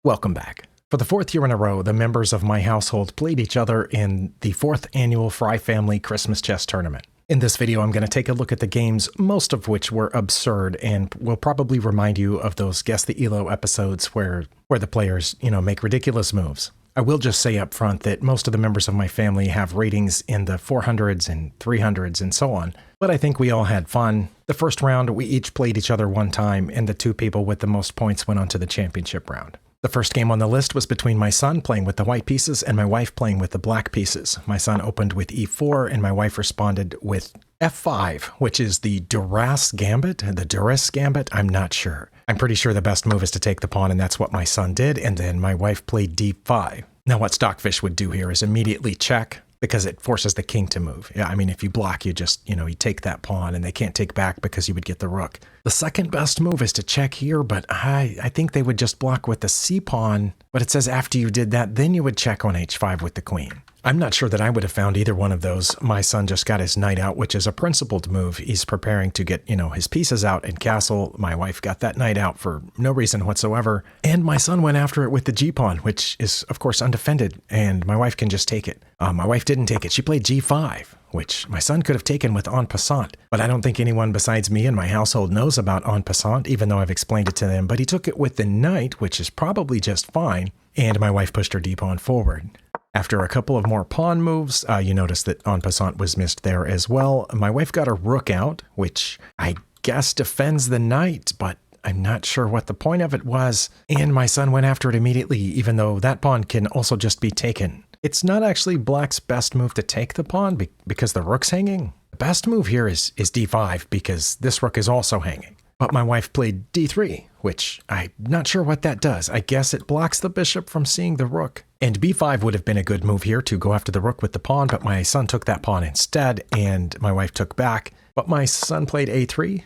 Welcome back. For the fourth year in a row, the members of my household played each other in the fourth annual Fry Family Christmas Chess Tournament. In this video, I'm going to take a look at the games, most of which were absurd, and will probably remind you of those Guess the ELO episodes where the players, make ridiculous moves. I will just say up front that most of the members of my family have ratings in the 400s and 300s and so on, but I think we all had fun. The first round, we each played each other one time, and the two people with the most points went on to the championship round. The first game on the list was between my son playing with the white pieces and my wife playing with the black pieces. My son opened with e4 and my wife responded with f5, which is the Duras Gambit, I'm not sure. I'm pretty sure the best move is to take the pawn, and that's what my son did, and then my wife played d5. Now what Stockfish would do here is immediately check, because it forces the king to move. Yeah, if you block, you just, you take that pawn and they can't take back because you would get the rook. The second best move is to check here, but I think they would just block with the c pawn, but it says after you did that, then you would check on h5 with the queen. I'm not sure that I would have found either one of those. My son just got his knight out, which is a principled move. He's preparing to get, his pieces out in castle. My wife got that knight out for no reason whatsoever. And my son went after it with the g-pawn, which is, of course, undefended, and my wife can just take it. My wife didn't take it. She played g5, which my son could have taken with en passant, but I don't think anyone besides me and my household knows about en passant, even though I've explained it to them. But he took it with the knight, which is probably just fine, and my wife pushed her d-pawn forward. After a couple of more pawn moves, you notice that en passant was missed there as well. My wife got a rook out, which I guess defends the knight, but I'm not sure what the point of it was. And my son went after it immediately, even though that pawn can also just be taken. It's not actually black's best move to take the pawn because the rook's hanging. The best move here is d5 because this rook is also hanging. But my wife played d3, which I'm not sure what that does. I guess it blocks the bishop from seeing the rook. And b5 would have been a good move here to go after the rook with the pawn, but my son took that pawn instead, and my wife took back. But my son played a3.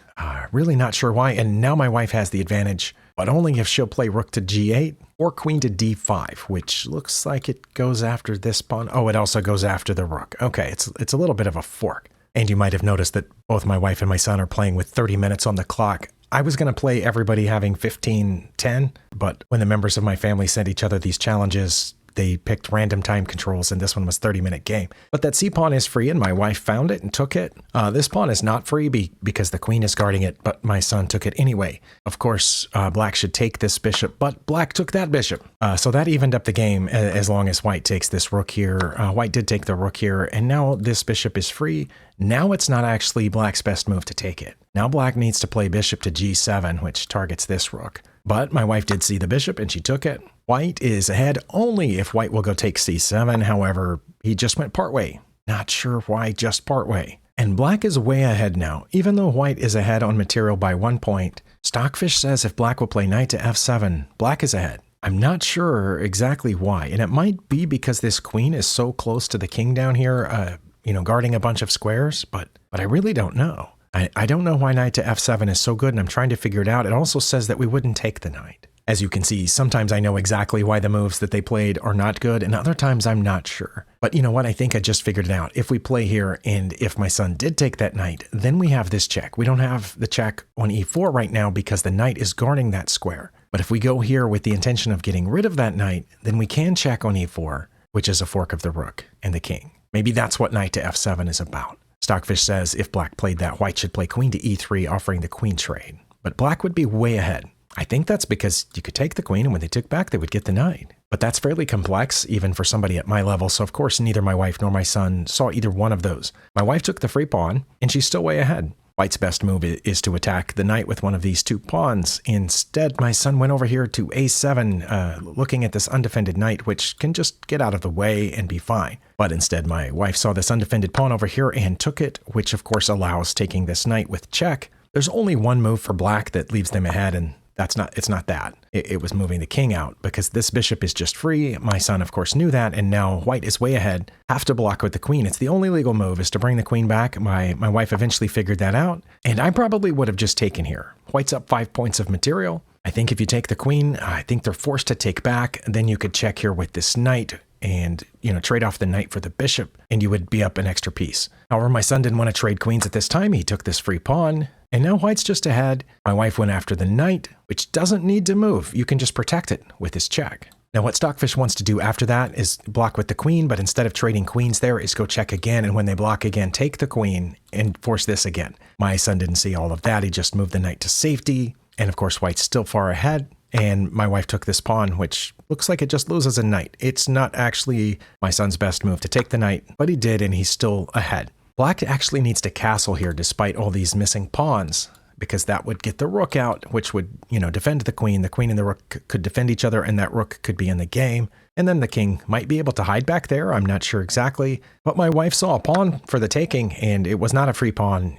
Really not sure why, and now my wife has the advantage, but only if she'll play rook to g8 or queen to d5, which looks like it goes after this pawn. Oh, it also goes after the rook. Okay, it's a little bit of a fork. And you might have noticed that both my wife and my son are playing with 30 minutes on the clock. I was going to play everybody having 15-10, but when the members of my family sent each other these challenges, they picked random time controls, and this one was 30-minute game. But that c-pawn is free, and my wife found it and took it. This pawn is not free because the queen is guarding it, but my son took it anyway. Of course, black should take this bishop, but black took that bishop. So that evened up the game as long as white takes this rook here. White did take the rook here, and now this bishop is free. Now it's not actually black's best move to take it. Now black needs to play bishop to g7, which targets this rook. But my wife did see the bishop, and she took it. White is ahead only if white will go take c7. However, he just went partway. Not sure why just partway. And black is way ahead now. Even though white is ahead on material by 1 point, Stockfish says if black will play knight to f7, black is ahead. I'm not sure exactly why, and it might be because this queen is so close to the king down here, guarding a bunch of squares, but I really don't know. I don't know why knight to f7 is so good, and I'm trying to figure it out. It also says that we wouldn't take the knight. As you can see, sometimes I know exactly why the moves that they played are not good, and other times I'm not sure. But you know what? I think I just figured it out. If we play here, and if my son did take that knight, then we have this check. We don't have the check on e4 right now because the knight is guarding that square. But if we go here with the intention of getting rid of that knight, then we can check on e4, which is a fork of the rook and the king. Maybe that's what knight to f7 is about. Stockfish says if black played that, white should play queen to e3, offering the queen trade. But black would be way ahead. I think that's because you could take the queen, and when they took back, they would get the knight. But that's fairly complex, even for somebody at my level, so of course neither my wife nor my son saw either one of those. My wife took the free pawn, and she's still way ahead. White's best move is to attack the knight with one of these two pawns. Instead, my son went over here to a7, looking at this undefended knight, which can just get out of the way and be fine. But instead, my wife saw this undefended pawn over here and took it, which of course allows taking this knight with check. There's only one move for black that leaves them ahead, and it's not that. It was moving the king out because this bishop is just free. My son, of course, knew that, and now white is way ahead. Have to block with the queen. It's the only legal move is to bring the queen back. My wife eventually figured that out, and I probably would have just taken here. White's up 5 points of material. I think if you take the queen, I think they're forced to take back. Then you could check here with this knight and, trade off the knight for the bishop, and you would be up an extra piece. However, my son didn't want to trade queens at this time. He took this free pawn. And now white's just ahead. My wife went after the knight, which doesn't need to move. You can just protect it with this check. Now what Stockfish wants to do after that is block with the queen, but instead of trading queens there is go check again, and when they block again, take the queen and force this again. My son didn't see all of that. He just moved the knight to safety, and of course white's still far ahead, and my wife took this pawn, which looks like it just loses a knight. It's not actually my son's best move to take the knight, but he did, and he's still ahead. Black actually needs to castle here despite all these missing pawns, because that would get the rook out, which would, defend the queen. The queen and the rook could defend each other, and that rook could be in the game. And then the king might be able to hide back there. I'm not sure exactly. But my wife saw a pawn for the taking, and it was not a free pawn.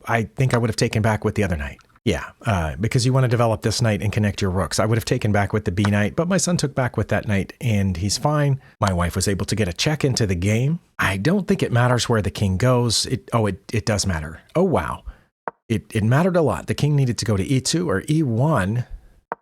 I think I would have taken back with the other knight. Yeah, because you want to develop this knight and connect your rooks. I would have taken back with the B knight, but my son took back with that knight, and he's fine. My wife was able to get a check into the game. I don't think it matters where the king goes. It does matter. Oh, wow. It mattered a lot. The king needed to go to e2 or e1,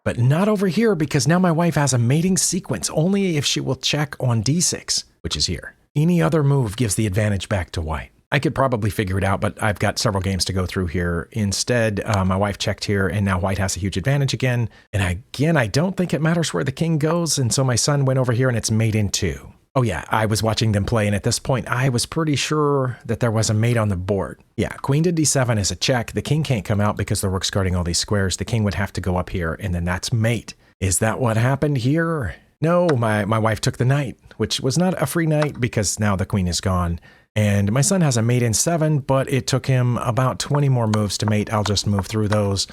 but not over here because now my wife has a mating sequence only if she will check on d6, which is here. Any other move gives the advantage back to white. I could probably figure it out, but I've got several games to go through here. Instead, my wife checked here, and now white has a huge advantage again. And again, I don't think it matters where the king goes, and so my son went over here, and it's mate in 2. Oh yeah, I was watching them play, and at this point, I was pretty sure that there was a mate on the board. Yeah, queen to d7 is a check. The king can't come out because the rook's guarding all these squares. The king would have to go up here, and then that's mate. Is that what happened here? No, my wife took the knight, which was not a free knight because now the queen is gone. And my son has a mate in 7, but it took him about 20 more moves to mate. I'll just move through those.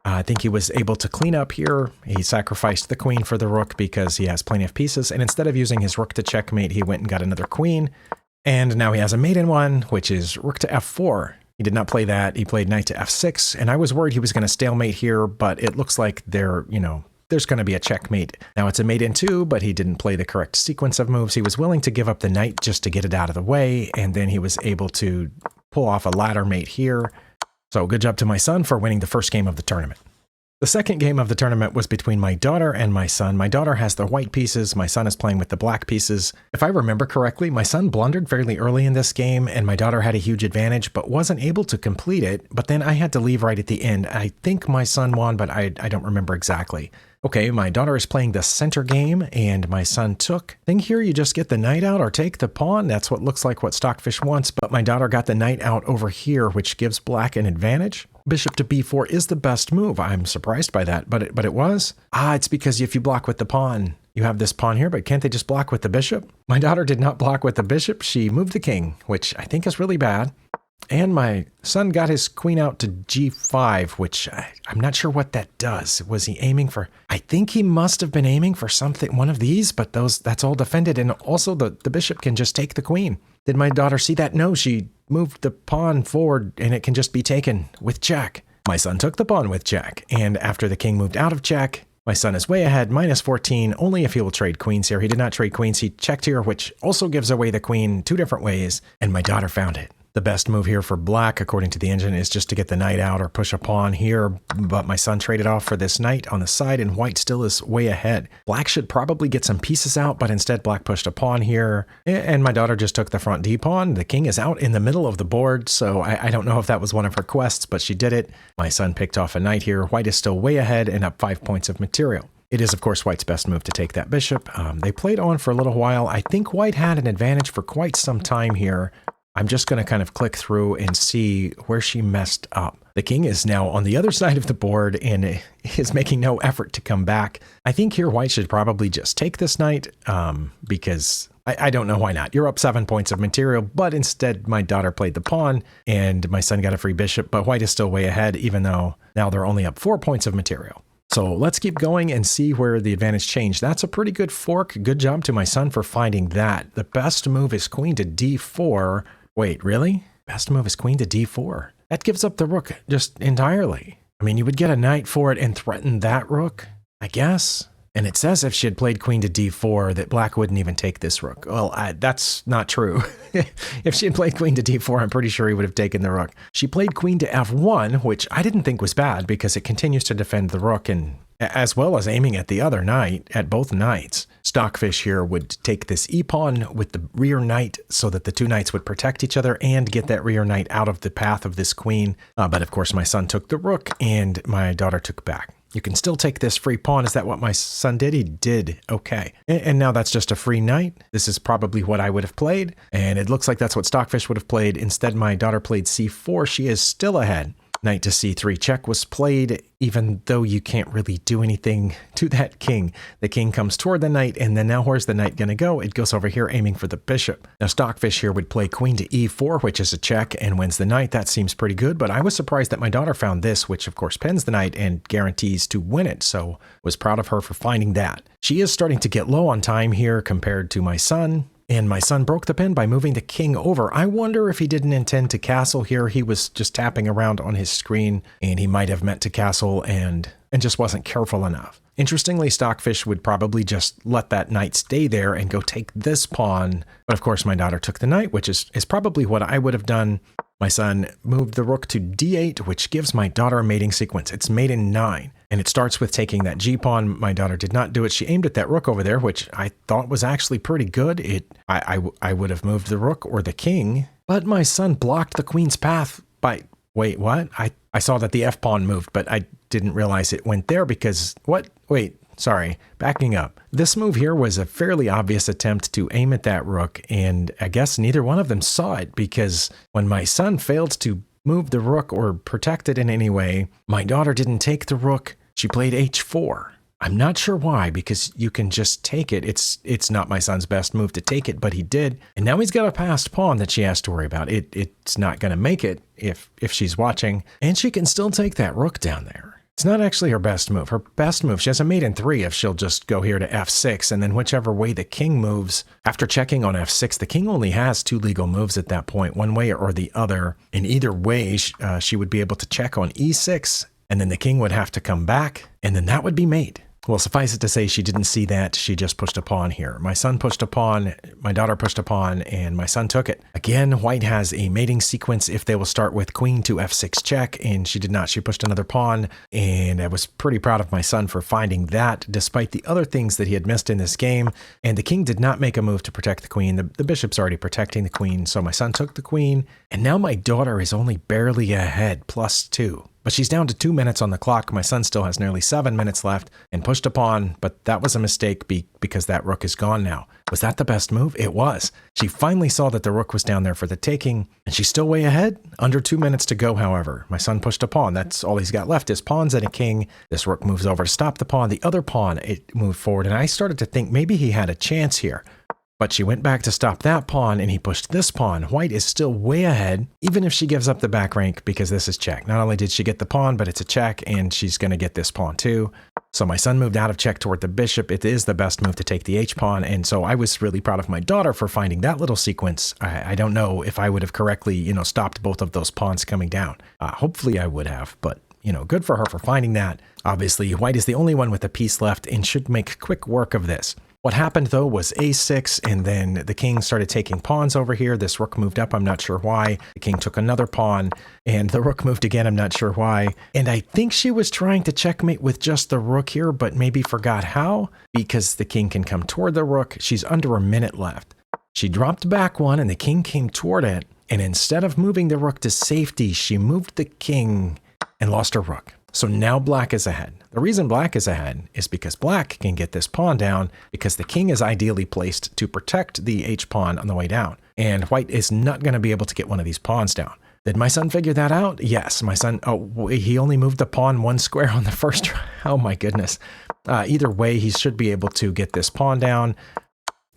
I think he was able to clean up here. He sacrificed the queen for the rook because he has plenty of pieces. And instead of using his rook to checkmate, he went and got another queen. And now he has a mate in 1, which is rook to f4. He did not play that. He played knight to f6. And I was worried he was going to stalemate here, but it looks like there's going to be a checkmate. Now it's a mate in 2, but he didn't play the correct sequence of moves. He was willing to give up the knight just to get it out of the way. And then he was able to pull off a ladder mate here. So good job to my son for winning the first game of the tournament. The second game of the tournament was between my daughter and my son. My daughter has the white pieces. My son is playing with the black pieces. If I remember correctly, my son blundered fairly early in this game, and my daughter had a huge advantage, but wasn't able to complete it. But then I had to leave right at the end. I think my son won, but I don't remember exactly. Okay, my daughter is playing the center game, and my son took. I think here you just get the knight out or take the pawn. That's what looks like what Stockfish wants, but my daughter got the knight out over here, which gives black an advantage. Bishop to b4 is the best move. I'm surprised by that, but it was. It's because if you block with the pawn, you have this pawn here, but can't they just block with the bishop? My daughter did not block with the bishop. She moved the king, which I think is really bad. And my son got his queen out to g5, which I'm not sure what that does. Was he aiming for? I think he must have been aiming for something, one of these, but that's all defended. And also the bishop can just take the queen. Did my daughter see that? No, she moved the pawn forward and it can just be taken with check. My son took the pawn with check. And after the king moved out of check, my son is way ahead, minus 14, only if he will trade queens here. He did not trade queens. He checked here, which also gives away the queen 2 different ways. And my daughter found it. The best move here for black, according to the engine, is just to get the knight out or push a pawn here, but my son traded off for this knight on the side, and white still is way ahead. Black should probably get some pieces out, but instead black pushed a pawn here, and my daughter just took the front d-pawn. The king is out in the middle of the board, so I don't know if that was one of her quests, but she did it. My son picked off a knight here. White is still way ahead and up 5 points of material. It is, of course, white's best move to take that bishop. They played on for a little while. I think white had an advantage for quite some time here. I'm just going to kind of click through and see where she messed up. The king is now on the other side of the board and is making no effort to come back. I think here white should probably just take this knight because I don't know why not. You're up 7 points of material, but instead my daughter played the pawn and my son got a free bishop, but white is still way ahead even though now they're only up 4 points of material. So let's keep going and see where the advantage changed. That's a pretty good fork. Good job to my son for finding that. The best move is queen to d4. Wait, really? Best move is queen to d4. That gives up the rook just entirely. I mean, you would get a knight for it and threaten that rook, I guess. And it says if she had played queen to d4 that black wouldn't even take this rook. Well, that's not true. If she had played queen to d4, I'm pretty sure he would have taken the rook. She played queen to f1, which I didn't think was bad because it continues to defend the rook and as well as aiming at the other knight at both knights. Stockfish here would take this e-pawn with the rear knight so that the two knights would protect each other and get that rear knight out of the path of this queen. But of course, my son took the rook and my daughter took back. You can still take this free pawn. Is that what my son did? He did. Okay. And now that's just a free knight. This is probably what I would have played. And it looks like that's what Stockfish would have played. Instead, my daughter played c4. She is still ahead. Knight to c3 check was played, even though you can't really do anything to that king. The king comes toward the knight, and then now where's the knight going to go? It goes over here aiming for the bishop. Now Stockfish here would play queen to e4, which is a check, and wins the knight. That seems pretty good, but I was surprised that my daughter found this, which of course pins the knight and guarantees to win it, so was proud of her for finding that. She is starting to get low on time here compared to my son. And my son broke the pin by moving the king over. I wonder if he didn't intend to castle here. He was just tapping around on his screen, and he might have meant to castle and just wasn't careful enough. Interestingly, Stockfish would probably just let that knight stay there and go take this pawn. But of course, my daughter took the knight, which is probably what I would have done. My son moved the rook to d8, which gives my daughter a mating sequence. It's mate in 9, and it starts with taking that g-pawn. My daughter did not do it. She aimed at that rook over there, which I thought was actually pretty good. I would have moved the rook or the king, but my son blocked the queen's path by... Wait, what? I saw that the f-pawn moved, but I didn't realize it went there because... What? Wait, sorry. Backing up. This move here was a fairly obvious attempt to aim at that rook, and I guess neither one of them saw it because when my son failed to move the rook or protect it in any way, my daughter didn't take the rook. She played h4. I'm not sure why, because you can just take it. It's not my son's best move to take it, but he did. And now he's got a passed pawn that she has to worry about. It's not going to make it if she's watching, and she can still take that rook down there. It's not actually her best move. Her best move, she has a mate in 3 if she'll just go here to f6, and then whichever way the king moves. After checking on f6, the king only has 2 legal moves at that point, one way or the other. In either way, she would be able to check on e6, and then the king would have to come back, and then that would be mate. Well, suffice it to say, she didn't see that. She just pushed a pawn here. My son pushed a pawn, my daughter pushed a pawn, and my son took it. Again, white has a mating sequence if they will start with queen to f6 check, and she did not. She pushed another pawn, and I was pretty proud of my son for finding that, despite the other things that he had missed in this game. And the king did not make a move to protect the queen. The bishop's already protecting the queen, so my son took the queen, and now my daughter is only barely ahead, +2. But she's down to 2 minutes on the clock. My son still has nearly 7 minutes left and pushed a pawn, but that was a mistake because that rook is gone now. Was that the best move? It was. She finally saw that the rook was down there for the taking, and she's still way ahead. Under 2 minutes to go, however. My son pushed a pawn. That's all he's got left is pawns and a king. This rook moves over to stop the pawn. The other pawn, it moved forward, and I started to think maybe he had a chance here. But she went back to stop that pawn, and he pushed this pawn. White is still way ahead, even if she gives up the back rank, because this is check. Not only did she get the pawn, but it's a check, and she's going to get this pawn too. So my son moved out of check toward the bishop. It is the best move to take the h-pawn, and so I was really proud of my daughter for finding that little sequence. I don't know if I would have correctly, stopped both of those pawns coming down. Hopefully I would have, but... good for her for finding that. Obviously, white is the only one with a piece left and should make quick work of this. What happened, though, was a6, and then the king started taking pawns over here. This rook moved up. I'm not sure why. The king took another pawn, and the rook moved again. I'm not sure why. And I think she was trying to checkmate with just the rook here, but maybe forgot how, because the king can come toward the rook. She's under a minute left. She dropped back one, and the king came toward it, and instead of moving the rook to safety, she moved the king and lost her rook. So now black is ahead. The reason black is ahead is because black can get this pawn down because the king is ideally placed to protect the h-pawn on the way down. And white is not going to be able to get one of these pawns down. Did my son figure that out? Yes, my son, he only moved the pawn 1 square on the first try. Oh my goodness. Either way, he should be able to get this pawn down,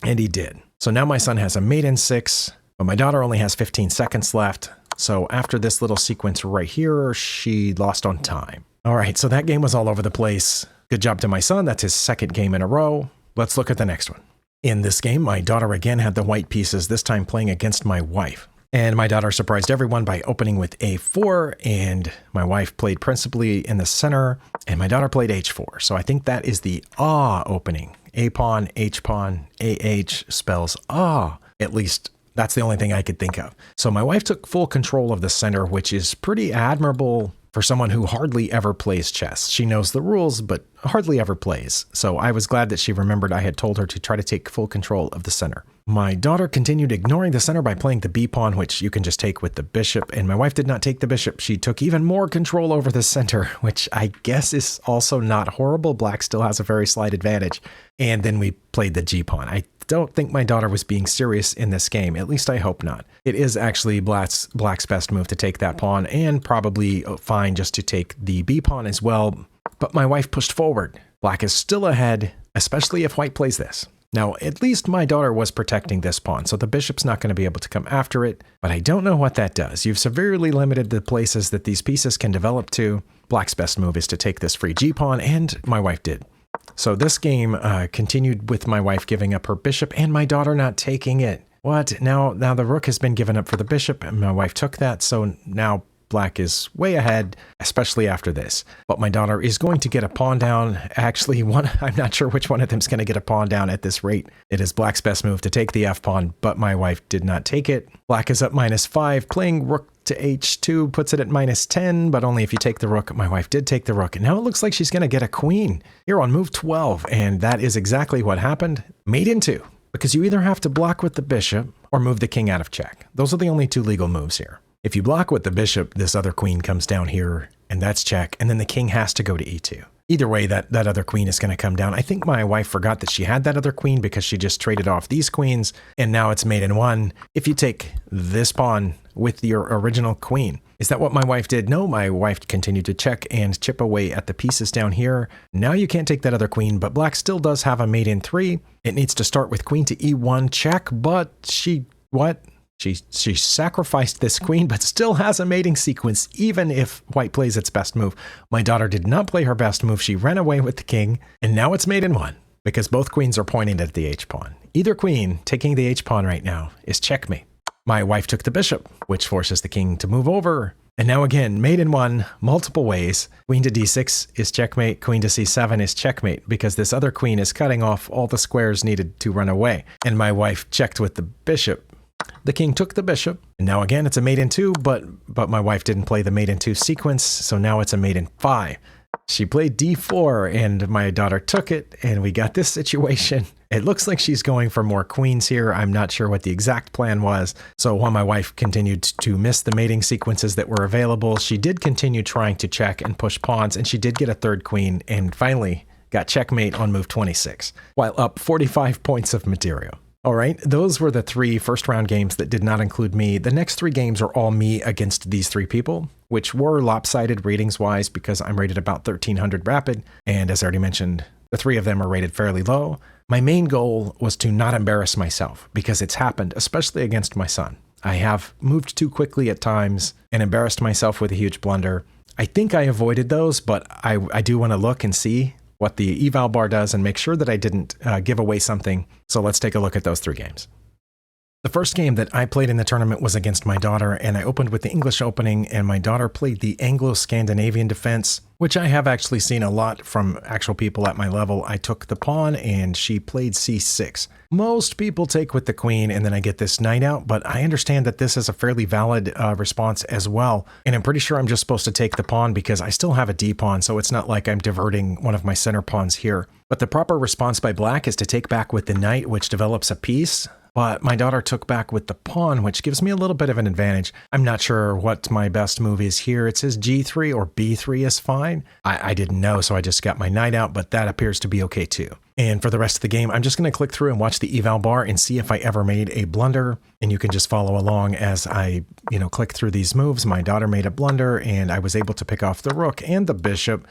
and he did. So now my son has a mate in 6, but my daughter only has 15 seconds left. So after this little sequence right here, she lost on time. All right, so that game was all over the place. Good job to my son. That's his second game in a row. Let's look at the next one. In this game, my daughter again had the white pieces, this time playing against my wife. And my daughter surprised everyone by opening with a4, and my wife played principally in the center, and my daughter played h4. So I think that is the opening. A-pawn, h-pawn, ah spells at least. That's the only thing I could think of. So my wife took full control of the center, which is pretty admirable for someone who hardly ever plays chess. She knows the rules, but hardly ever plays. So I was glad that she remembered I had told her to try to take full control of the center. My daughter continued ignoring the center by playing the b pawn, which you can just take with the bishop, and my wife did not take the bishop. She took even more control over the center, which I guess is also not horrible. Black still has a very slight advantage. And then we played the g pawn. I don't think my daughter was being serious in this game. At least I hope not. It is actually Black's best move to take that pawn, and probably fine just to take the b pawn as well. But my wife pushed forward. Black is still ahead, especially if white plays this. Now, at least my daughter was protecting this pawn, so the bishop's not going to be able to come after it, but I don't know what that does. You've severely limited the places that these pieces can develop to. Black's best move is to take this free g-pawn, and my wife did. So this game continued with my wife giving up her bishop and my daughter not taking it. What? Now the rook has been given up for the bishop, and my wife took that, so now Black is way ahead, especially after this. But my daughter is going to get a pawn down. Actually, I'm not sure which one of them is going to get a pawn down at this rate. It is Black's best move to take the f-pawn, but my wife did not take it. Black is up -5, playing rook to h2, puts it at -10, but only if you take the rook. My wife did take the rook, and now it looks like she's going to get a queen here on move 12, and that is exactly what happened. Mate in 2, because you either have to block with the bishop or move the king out of check. Those are the only two legal moves here. If you block with the bishop, this other queen comes down here, and that's check, and then the king has to go to e2. Either way, that other queen is going to come down. I think my wife forgot that she had that other queen because she just traded off these queens, and now it's mate in 1. If you take this pawn with your original queen. Is that what my wife did? No, my wife continued to check and chip away at the pieces down here. Now you can't take that other queen, but Black still does have a mate in 3. It needs to start with queen to e1 check, but she sacrificed this queen, but still has a mating sequence, even if white plays its best move. My daughter did not play her best move. She ran away with the king, and now it's mate in 1, because both queens are pointing at the h-pawn. Either queen taking the h-pawn right now is checkmate. My wife took the bishop, which forces the king to move over. And now again, mate in 1, multiple ways. Queen to d6 is checkmate. Queen to c7 is checkmate, because this other queen is cutting off all the squares needed to run away. And my wife checked with the bishop. The king took the bishop, and now again it's a mate in 2, but my wife didn't play the mate in 2 sequence, so now it's a mate in 5. She played d4, and my daughter took it, and we got this situation. It looks like she's going for more queens here. I'm not sure what the exact plan was. So while my wife continued to miss the mating sequences that were available, she did continue trying to check and push pawns, and she did get a third queen, and finally got checkmate on move 26, while up 45 points of material. All right, those were the 3 first round games that did not include me. The next 3 games are all me against these 3 people, which were lopsided ratings wise because I'm rated about 1300 rapid. And as I already mentioned, the 3 of them are rated fairly low. My main goal was to not embarrass myself because it's happened, especially against my son. I have moved too quickly at times and embarrassed myself with a huge blunder. I think I avoided those, but I do want to look and see what the eval bar does and make sure that I didn't give away something. So let's take a look at those 3 games. The first game that I played in the tournament was against my daughter, and I opened with the English opening, and my daughter played the Anglo-Scandinavian defense, which I have actually seen a lot from actual people at my level. I took the pawn, and she played c6. Most people take with the queen, and then I get this knight out, but I understand that this is a fairly valid response as well, and I'm pretty sure I'm just supposed to take the pawn because I still have a d-pawn, so it's not like I'm diverting one of my center pawns here. But the proper response by Black is to take back with the knight, which develops a piece. But my daughter took back with the pawn, which gives me a little bit of an advantage. I'm not sure what my best move is here. It says g3 or b3 is fine. I didn't know, so I just got my knight out, but that appears to be okay too. And for the rest of the game, I'm just going to click through and watch the eval bar and see if I ever made a blunder. And you can just follow along as I, click through these moves. My daughter made a blunder, and I was able to pick off the rook and the bishop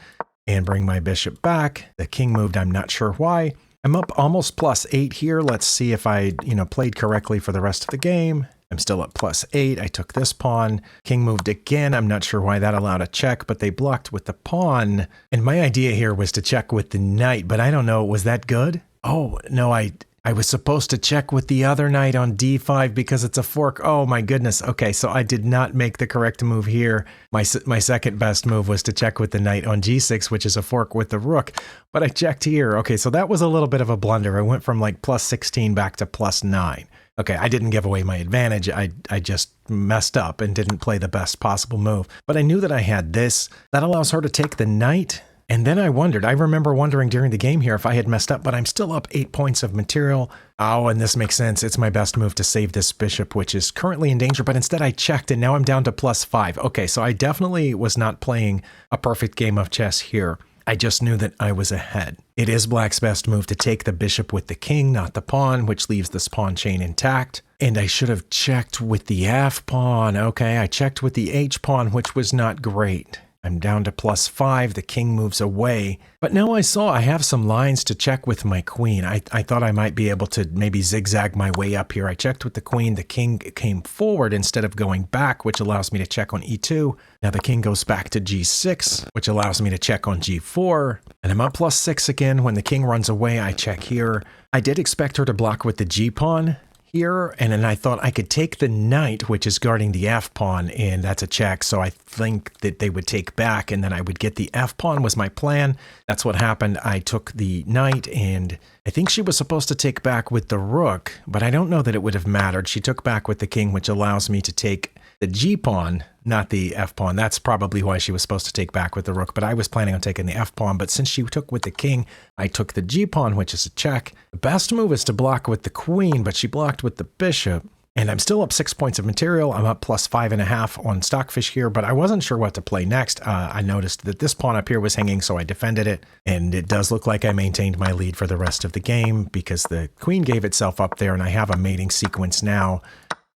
and bring my bishop back. The king moved, I'm not sure why. I'm up almost +8 here. Let's see if I, played correctly for the rest of the game. I'm still at +8. I took this pawn. King moved again. I'm not sure why that allowed a check, but they blocked with the pawn. And my idea here was to check with the knight, but I don't know. Was that good? Oh, no, I was supposed to check with the other knight on d5 because it's a fork. Oh my goodness. Okay, so I did not make the correct move here. My second best move was to check with the knight on g6, which is a fork with the rook. But I checked here. Okay, so that was a little bit of a blunder. I went from like +16 back to +9. Okay, I didn't give away my advantage. I just messed up and didn't play the best possible move. But I knew that I had this. That allows her to take the knight. And then I remember wondering during the game here if I had messed up, but I'm still up 8 points of material. Oh, and this makes sense. It's my best move to save this bishop, which is currently in danger, but instead I checked and now I'm down to +5. Okay, so I definitely was not playing a perfect game of chess here. I just knew that I was ahead. It is black's best move to take the bishop with the king, not the pawn, which leaves this pawn chain intact. And I should have checked with the f pawn. Okay, I checked with the h pawn, which was not great. I'm down to +5, the king moves away. But now I saw I have some lines to check with my queen. I thought I might be able to maybe zigzag my way up here. I checked with the queen, the king came forward instead of going back, which allows me to check on e2. Now the king goes back to g6, which allows me to check on g4. And I'm up +6 again. When the king runs away, I check here. I did expect her to block with the g-pawn here, and then I thought I could take the knight, which is guarding the f-pawn, and that's a check, so I think that they would take back, and then I would get the f-pawn was my plan. That's what happened. I took the knight, and I think she was supposed to take back with the rook, but I don't know that it would have mattered. She took back with the king, which allows me to take the g-pawn, not the f-pawn. That's probably why she was supposed to take back with the rook, but I was planning on taking the f-pawn. But since she took with the king, I took the g-pawn, which is a check. The best move is to block with the queen, but she blocked with the bishop. And I'm still up 6 points of material. I'm up +5.5 on Stockfish here, but I wasn't sure what to play next. I noticed that this pawn up here was hanging, so I defended it. And it does look like I maintained my lead for the rest of the game because the queen gave itself up there, and I have a mating sequence now.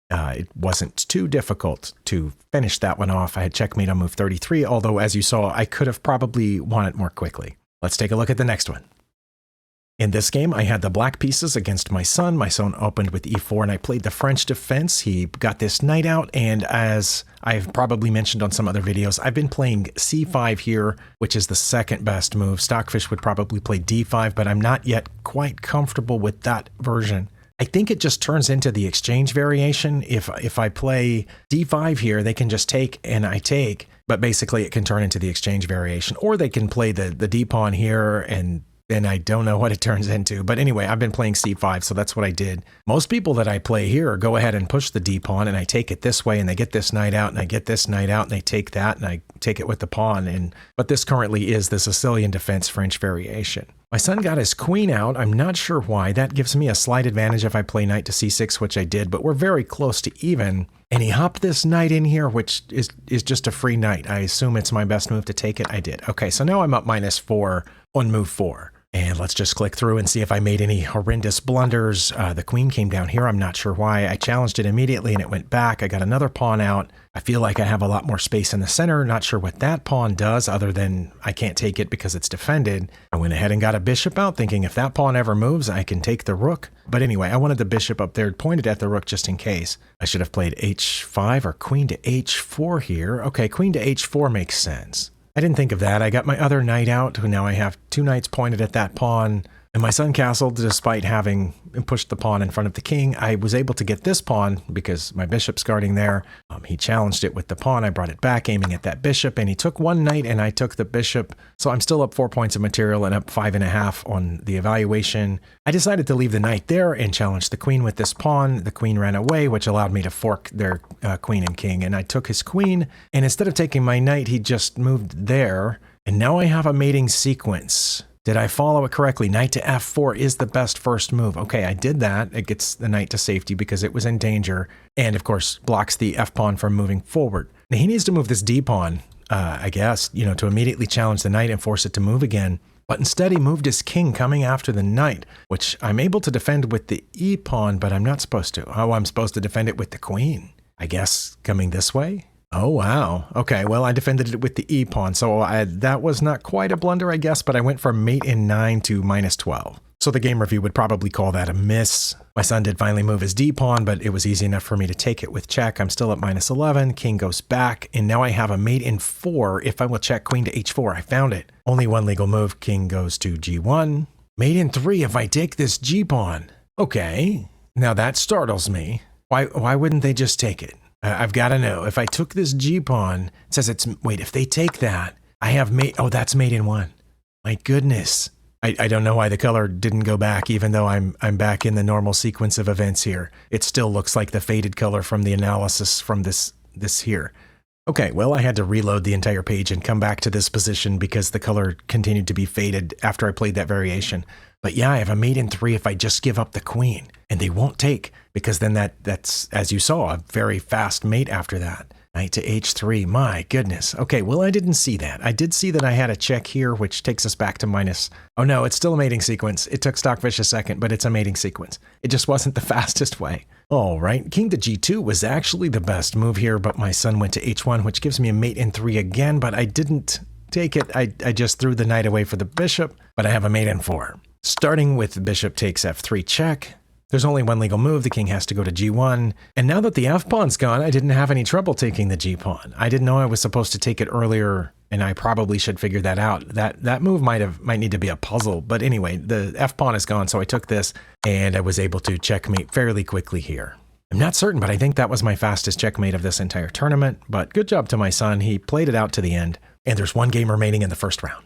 It wasn't too difficult to finish that one off. I had checkmate on move 33, although as you saw, I could have probably won it more quickly. Let's take a look at the next one. In this game, I had the black pieces against my son. My son opened with e4, and I played the French defense. He got this knight out, and as I've probably mentioned on some other videos, I've been playing c5 here, which is the second best move. Stockfish would probably play d5, but I'm not yet quite comfortable with that version. I think it just turns into the exchange variation. If I play d5 here, they can just take and I take, but basically it can turn into the exchange variation. Or they can play the d-pawn here, and then I don't know what it turns into. But anyway, I've been playing c5, so that's what I did. Most people that I play here go ahead and push the d-pawn, and I take it this way, and they get this knight out, and I get this knight out, and they take that, and I take it with the pawn. But this currently is the Sicilian defense French variation. My son got his queen out. I'm not sure why. That gives me a slight advantage if I play knight to c6, which I did, but we're very close to even. And he hopped this knight in here, which is just a free knight. I assume it's my best move to take it. I did. Okay, so now I'm up -4 on move 4. And let's just click through and see if I made any horrendous blunders. The queen came down here. I'm not sure why. I challenged it immediately and it went back. I got another pawn out. I feel like I have a lot more space in the center. Not sure what that pawn does other than I can't take it because it's defended. I went ahead and got a bishop out thinking if that pawn ever moves, I can take the rook. But anyway, I wanted the bishop up there pointed at the rook just in case. I should have played h5 or queen to h4 here. Okay, queen to h4 makes sense. I didn't think of that. I got my other knight out, who now I have 2 knights pointed at that pawn. And my son castled despite having pushed the pawn in front of the king. I was able to get this pawn because my bishop's guarding there. He challenged it with the pawn. I brought it back, aiming at that bishop, and he took 1 knight and I took the bishop. So I'm still up 4 points of material and up 5.5 on the evaluation. I decided to leave the knight there and challenge the queen with this pawn. The queen ran away, which allowed me to fork their queen and king. And I took his queen, and instead of taking my knight, he just moved there. And now I have a mating sequence. Did I follow it correctly? Knight to f4 is the best first move. Okay, I did that. It gets the knight to safety because it was in danger. And of course, blocks the f-pawn from moving forward. Now he needs to move this d-pawn, I guess, to immediately challenge the knight and force it to move again. But instead he moved his king coming after the knight, which I'm able to defend with the e-pawn, but I'm not supposed to. Oh, I'm supposed to defend it with the queen. I guess coming this way? Oh, wow. Okay, well, I defended it with the e-pawn, so that was not quite a blunder, I guess, but I went from mate in 9 to -12. So the game review would probably call that a miss. My son did finally move his d-pawn, but it was easy enough for me to take it with check. I'm still at -11. King goes back, and now I have a mate in 4. If I will check queen to h4, I found it. Only one legal move. King goes to g1. Mate in 3 if I take this g-pawn. Okay, now that startles me. Why wouldn't they just take it? I've got to know. If I took this g-pawn, it says it's, wait, if they take that, I have mate, oh, that's mate in 1. My goodness. I don't know why the color didn't go back, even though I'm back in the normal sequence of events here. It still looks like the faded color from the analysis from this here. Okay, well, I had to reload the entire page and come back to this position because the color continued to be faded after I played that variation. But yeah, I have a mate in 3 if I just give up the queen, and they won't take, because then that's, as you saw, a very fast mate after that. Knight to h3, my goodness. Okay, well, I didn't see that. I did see that I had a check here, which takes us back to minus. Oh no, it's still a mating sequence. It took Stockfish a second, but it's a mating sequence. It just wasn't the fastest way. All right, king to g2 was actually the best move here, but my son went to h1, which gives me a mate in 3 again, but I didn't take it. I just threw the knight away for the bishop, but I have a mate in 4. Starting with bishop takes f3 check. There's only one legal move, the king has to go to g1, and now that the f-pawn's gone, I didn't have any trouble taking the g-pawn. I didn't know I was supposed to take it earlier, and I probably should figure that out. That move might need to be a puzzle, but anyway, the f-pawn is gone, so I took this, and I was able to checkmate fairly quickly here. I'm not certain, but I think that was my fastest checkmate of this entire tournament, but good job to my son, he played it out to the end, and there's one game remaining in the first round.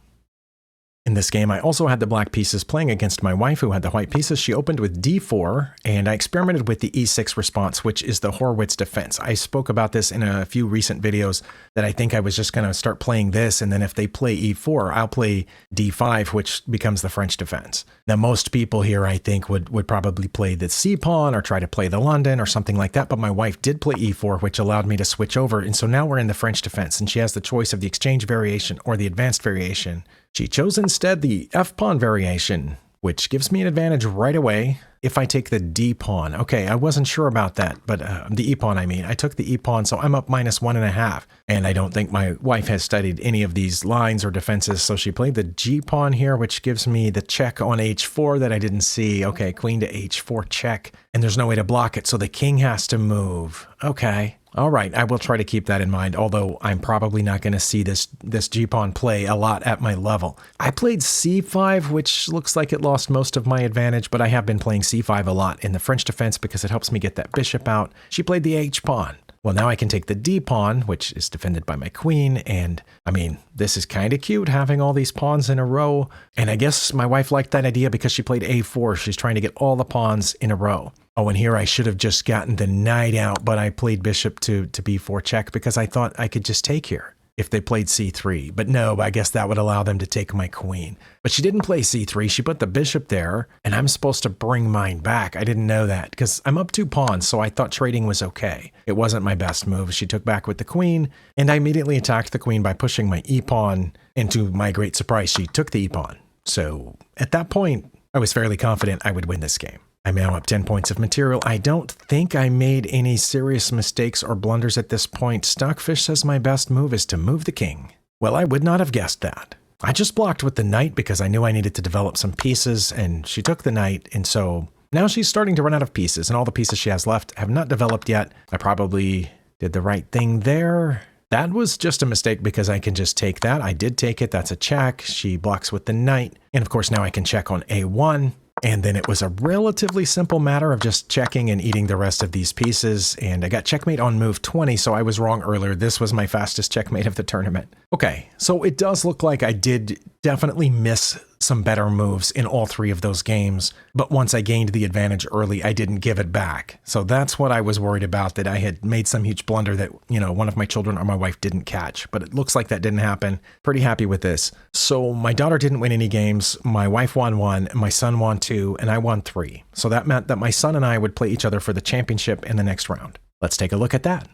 In this game, I also had the black pieces playing against my wife who had the white pieces. She opened with d4, and I experimented with the e6 response, which is the Horowitz defense. I spoke about this in a few recent videos that I think I was just going to start playing this, and then if they play e4, I'll play d5, which becomes the French defense. Now, most people here, I think, would probably play the c-pawn or try to play the London or something like that, but my wife did play e4, which allowed me to switch over, and so now we're in the French defense, and she has the choice of the exchange variation or the advanced variation. She chose instead the f-pawn variation, which gives me an advantage right away if I take the d-pawn. Okay, I wasn't sure about that, but the e-pawn, I mean. I took the e-pawn, so I'm up -1.5. And I don't think my wife has studied any of these lines or defenses, so she played the g-pawn here, which gives me the check on h4 that I didn't see. Okay, queen to h4 check, and there's no way to block it, so the king has to move. Okay. All right, I will try to keep that in mind, although I'm probably not going to see this g-pawn play a lot at my level. I played c5, which looks like it lost most of my advantage, but I have been playing c5 a lot in the French defense because it helps me get that bishop out. She played the h-pawn. Well, now I can take the d-pawn, which is defended by my queen, and I mean, this is kind of cute having all these pawns in a row, and I guess my wife liked that idea because she played a4. She's trying to get all the pawns in a row. Oh, and here I should have just gotten the knight out, but I played bishop to b4 check because I thought I could just take here if they played c3. But no, I guess that would allow them to take my queen. But she didn't play c3. She put the bishop there, and I'm supposed to bring mine back. I didn't know that because I'm up 2 pawns, so I thought trading was okay. It wasn't my best move. She took back with the queen, and I immediately attacked the queen by pushing my e-pawn, and to my great surprise, she took the e-pawn. So at that point, I was fairly confident I would win this game. I'm now up 10 points of material. I don't think I made any serious mistakes or blunders at this point. Stockfish says my best move is to move the king. Well, I would not have guessed that. I just blocked with the knight because I knew I needed to develop some pieces, and she took the knight, and so now she's starting to run out of pieces, and all the pieces she has left have not developed yet. I probably did the right thing there. That was just a mistake because I can just take that. I did take it. That's a check. She blocks with the knight, and of course now I can check on a1. And then it was a relatively simple matter of just checking and eating the rest of these pieces. And I got checkmate on move 20, so I was wrong earlier. This was my fastest checkmate of the tournament. Okay, so it does look like I did definitely miss some better moves in all 3 of those games. But once I gained the advantage early, I didn't give it back. So that's what I was worried about, that I had made some huge blunder that, one of my children or my wife didn't catch. But it looks like that didn't happen. Pretty happy with this. So my daughter didn't win any games. My wife won 1, and my son won 2, and I won 3. So that meant that my son and I would play each other for the championship in the next round. Let's take a look at that.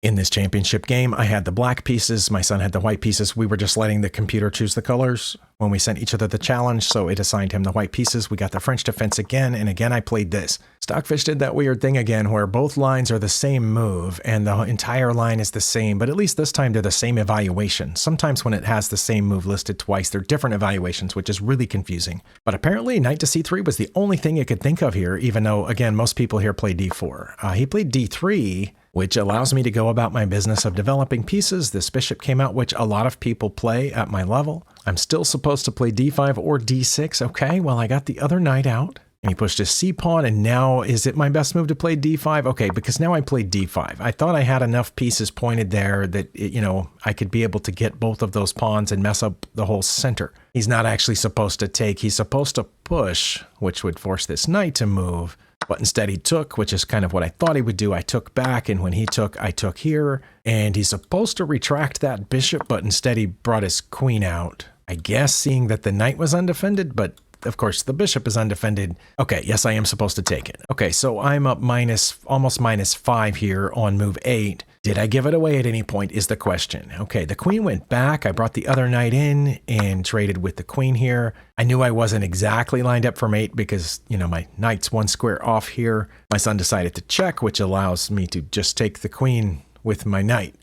In this championship game, I had the black pieces, my son had the white pieces. We were just letting the computer choose the colors when we sent each other the challenge, so it assigned him the white pieces. We got the French defense again, and again I played this. Stockfish did that weird thing again where both lines are the same move, and the entire line is the same, but at least this time they're the same evaluation. Sometimes when it has the same move listed twice, they're different evaluations, which is really confusing. But apparently, knight to c3 was the only thing it could think of here, even though, again, most people here play d4. He played d3, which allows me to go about my business of developing pieces. This bishop came out, which a lot of people play at my level. I'm still supposed to play d5 or d6. Okay, well, I got the other knight out. And he pushed his c-pawn, and now is it my best move to play d5? Okay, because now I played d5. I thought I had enough pieces pointed there that, I could be able to get both of those pawns and mess up the whole center. He's not actually supposed to take. He's supposed to push, which would force this knight to move. But instead he took, which is kind of what I thought he would do. I took back, and when he took, I took here. And he's supposed to retract that bishop, but instead he brought his queen out. I guess seeing that the knight was undefended, but of course the bishop is undefended. Okay, yes, I am supposed to take it. Okay, so I'm up almost -5 here on move 8. Did I give it away at any point is the question. Okay, the queen went back. I brought the other knight in and traded with the queen here. I knew I wasn't exactly lined up for mate because, my knight's 1 square off here. My son decided to check, which allows me to just take the queen with my knight.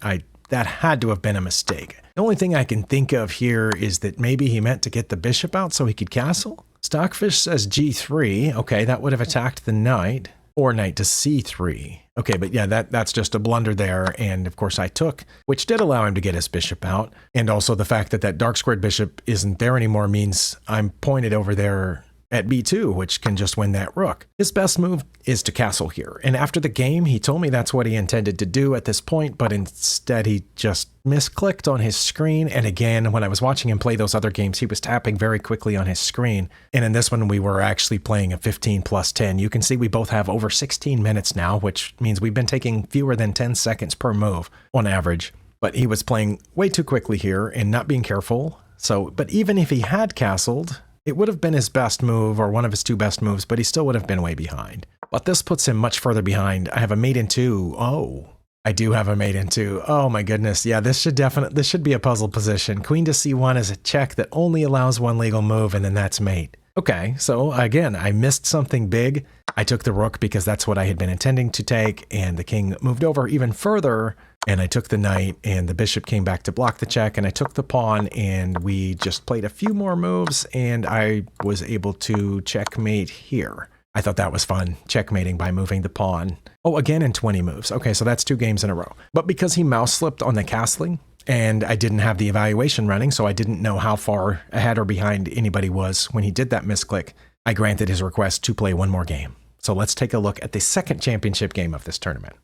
That had to have been a mistake. The only thing I can think of here is that maybe he meant to get the bishop out so he could castle. Stockfish says g3. Okay, that would have attacked the knight, or knight to c3. Okay, but yeah, that's just a blunder there. And of course I took, which did allow him to get his bishop out. And also the fact that that dark squared bishop isn't there anymore means I'm pointed over there at b2, which can just win that rook. His best move is to castle here. And after the game, he told me that's what he intended to do at this point, but instead he just misclicked on his screen. And again, when I was watching him play those other games, he was tapping very quickly on his screen. And in this one, we were actually playing a 15 plus 10. You can see we both have over 16 minutes now, which means we've been taking fewer than 10 seconds per move on average. But he was playing way too quickly here and not being careful. But even if he had castled, it would have been his best move or one of his 2 best moves, but he still would have been way behind. But this puts him much further behind. I have a mate in 2. Oh, I do have a mate in 2. Oh my goodness. Yeah, this should be a puzzle position. Queen to c1 is a check that only allows 1 legal move, and then that's mate. Okay, so again, I missed something big. I took the rook because that's what I had been intending to take, and the king moved over even further, and I took the knight, and the bishop came back to block the check, and I took the pawn, and we just played a few more moves, and I was able to checkmate here. I thought that was fun, checkmating by moving the pawn. Oh, again in 20 moves. Okay, so that's 2 games in a row. But because he mouse slipped on the castling, and I didn't have the evaluation running, so I didn't know how far ahead or behind anybody was when he did that misclick, I granted his request to play 1 more game. So let's take a look at the second championship game of this tournament.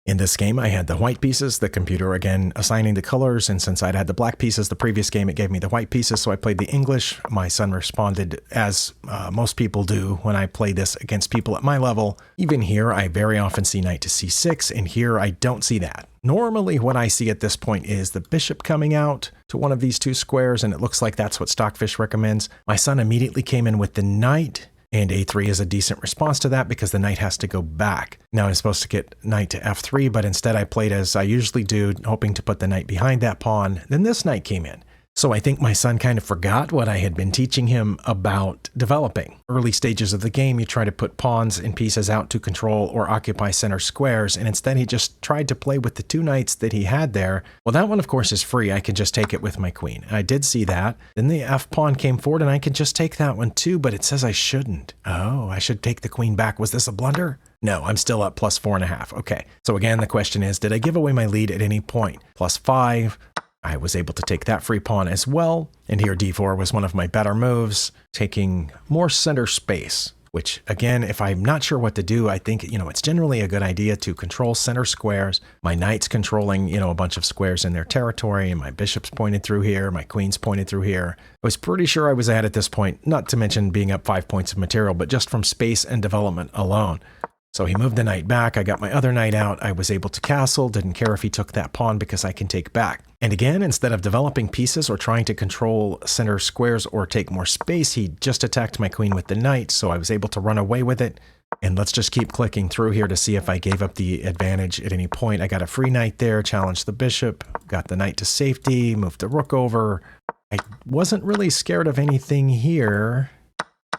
In this game, I had the white pieces, the computer again assigning the colors, and since I'd had the black pieces the previous game, it gave me the white pieces, so I played the English. My son responded as most people do when I play this against people at my level. Even here, I very often see knight to c6, and here I don't see that. Normally, what I see at this point is the bishop coming out to one of these 2 squares, and it looks like that's what Stockfish recommends. My son immediately came in with the knight, and a3 is a decent response to that because the knight has to go back. Now I'm supposed to get knight to f3, but instead I played as I usually do, hoping to put the knight behind that pawn. Then this knight came in. So I think my son kind of forgot what I had been teaching him about developing. Early stages of the game, you try to put pawns and pieces out to control or occupy center squares, and instead he just tried to play with the 2 knights that he had there. Well, that one, of course, is free. I can just take it with my queen. I did see that. Then the f pawn came forward, and I could just take that one too, but it says I shouldn't. Oh, I should take the queen back. Was this a blunder? No, I'm still up plus 4.5. Okay, so again, the question is, did I give away my lead at any point? Plus 5. I was able to take that free pawn as well. And here d4 was one of my better moves, taking more center space, which again, if I'm not sure what to do, I think, it's generally a good idea to control center squares. My knight's controlling, a bunch of squares in their territory, and my bishop's pointed through here, my queen's pointed through here. I was pretty sure I was ahead at this point, not to mention being up 5 points of material, but just from space and development alone. So he moved the knight back, I got my other knight out, I was able to castle, didn't care if he took that pawn because I can take back. And again, instead of developing pieces or trying to control center squares or take more space, he just attacked my queen with the knight, so I was able to run away with it. And let's just keep clicking through here to see if I gave up the advantage at any point. I got a free knight there, challenged the bishop, got the knight to safety, moved the rook over. I wasn't really scared of anything here.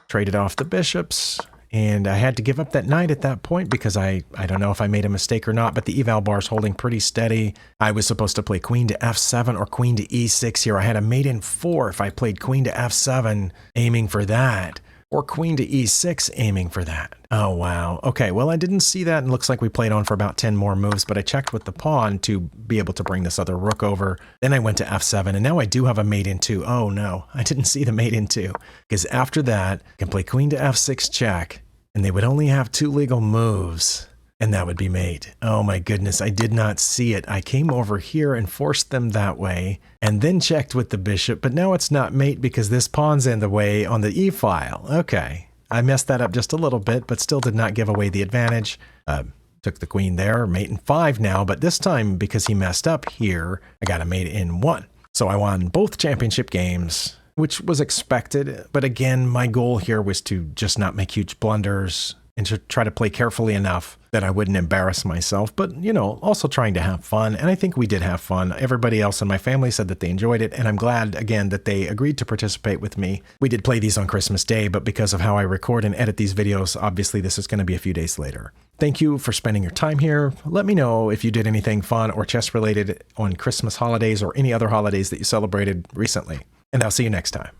Traded off the bishops. And I had to give up that knight at that point because I don't know if I made a mistake or not, but the eval bar is holding pretty steady. I was supposed to play queen to f7 or queen to e6 here. I had a mate in 4 if I played queen to f7, aiming for that. or queen to e6, aiming for that. Oh, wow. Okay, well, I didn't see that, and looks like we played on for about 10 more moves, but I checked with the pawn to be able to bring this other rook over. Then I went to f7, and now I do have a mate in 2. Oh, no, I didn't see the mate in 2, because after that, I can play queen to f6 check, and they would only have 2 legal moves. And that would be mate. Oh my goodness, I did not see it. I came over here and forced them that way, and then checked with the bishop, but now it's not mate because this pawn's in the way on the e-file. Okay, I messed that up just a little bit, but still did not give away the advantage. Took the queen there, mate in 5 now, but this time, because he messed up here, I got a mate in 1. So I won both championship games, which was expected, but again, my goal here was to just not make huge blunders, and to try to play carefully enough that I wouldn't embarrass myself, but, you know, also trying to have fun. And I think we did have fun. Everybody else in my family said that they enjoyed it, and I'm glad, again, that they agreed to participate with me. We did play these on Christmas Day, but because of how I record and edit these videos, obviously this is going to be a few days later. Thank you for spending your time here. Let me know if you did anything fun or chess-related on Christmas holidays or any other holidays that you celebrated recently. And I'll see you next time.